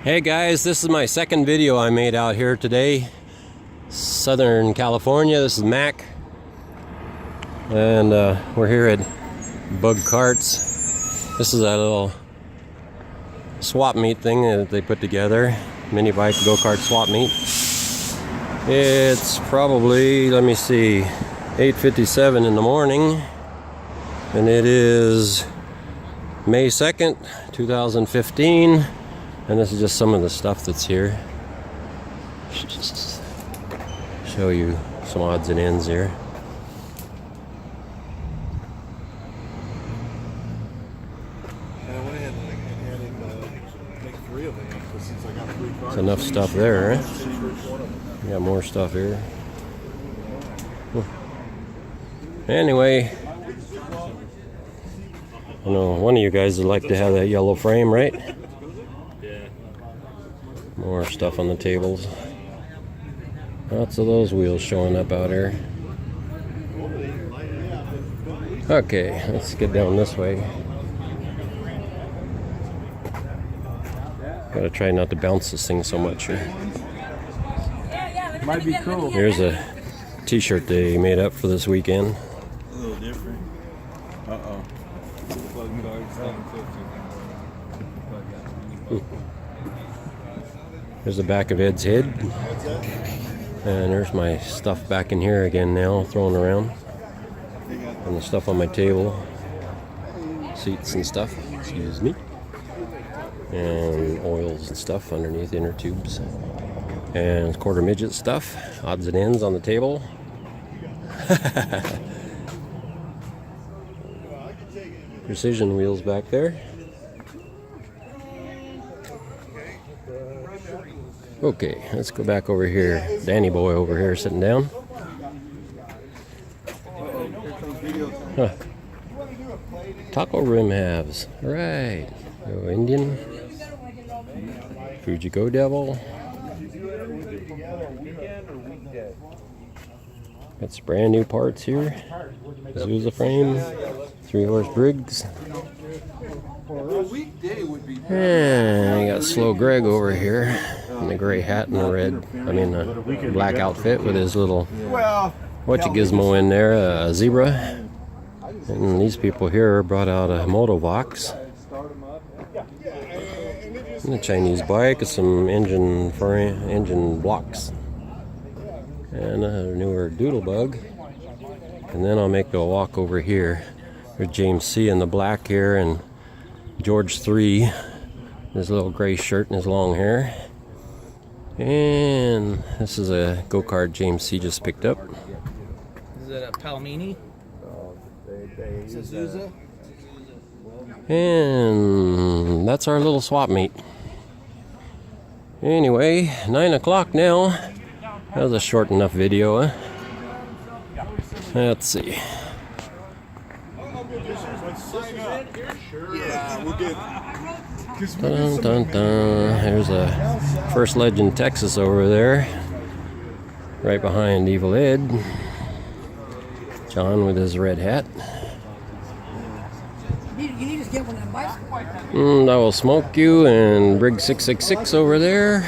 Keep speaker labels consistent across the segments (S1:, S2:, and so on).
S1: Hey guys, this is my second video I made out here today. Southern California. This is Mac. And we're here at Karts. This is a little swap meet thing that they put together. Minibike Gokart Swapmeet. It's probably, let me see, 8:57 in the morning. And it is May 2nd, 2015. And this is just some of the stuff that's here. Show you some odds and ends here. There's enough stuff there, right? We got more stuff here. Anyway, I know one of you guys would like to have that yellow frame, right? More stuff on the tables. Lots of those wheels showing up out here. Okay, let's get down this way. Gotta try not to bounce this thing so much here.
S2: Might be cool.
S1: Here's a t-shirt they made up for this weekend.
S2: A little different.
S1: There's the back of Ed's head. And there's my stuff back in here again now, thrown around. And the stuff on my table. Seats and stuff, excuse me. And oils and stuff underneath inner tubes. And quarter midget stuff, odds and ends on the table. Precision wheels back there. Okay, let's go back over here. Danny boy over here sitting down. Huh. Taco rim halves. Alright. Go Indian. Fuji Go Devil. Got some brand new parts here. Azusa frame. 3-horse Briggs. And you got Slow Greg over here in the gray hat and the red, the black outfit with his little whatcha-gizmo in there, a zebra. And these people here brought out a Motovox. And a Chinese bike with some engine blocks. And a newer Doodlebug. And then I'll make a walk over here with James C in the black here and George 3, his little gray shirt and his long hair. And this is a go-kart James C just picked up.
S3: Is it a Palomini? It's Azusa.
S1: And that's our little swap meet. Anyway, 9 o'clock now. That was a short enough video, huh? Let's see. Dun, dun, dun. There's a First Legend Texas over there, right behind Evil Ed. John with his red hat. I will smoke you, and Brig 666 over there.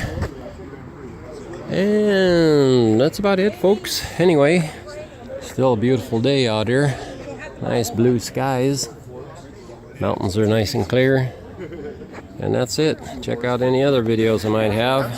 S1: And that's about it, folks. Anyway, still a beautiful day out here. Nice blue skies. Mountains are nice and clear. And that's it. Check out any other videos I might have.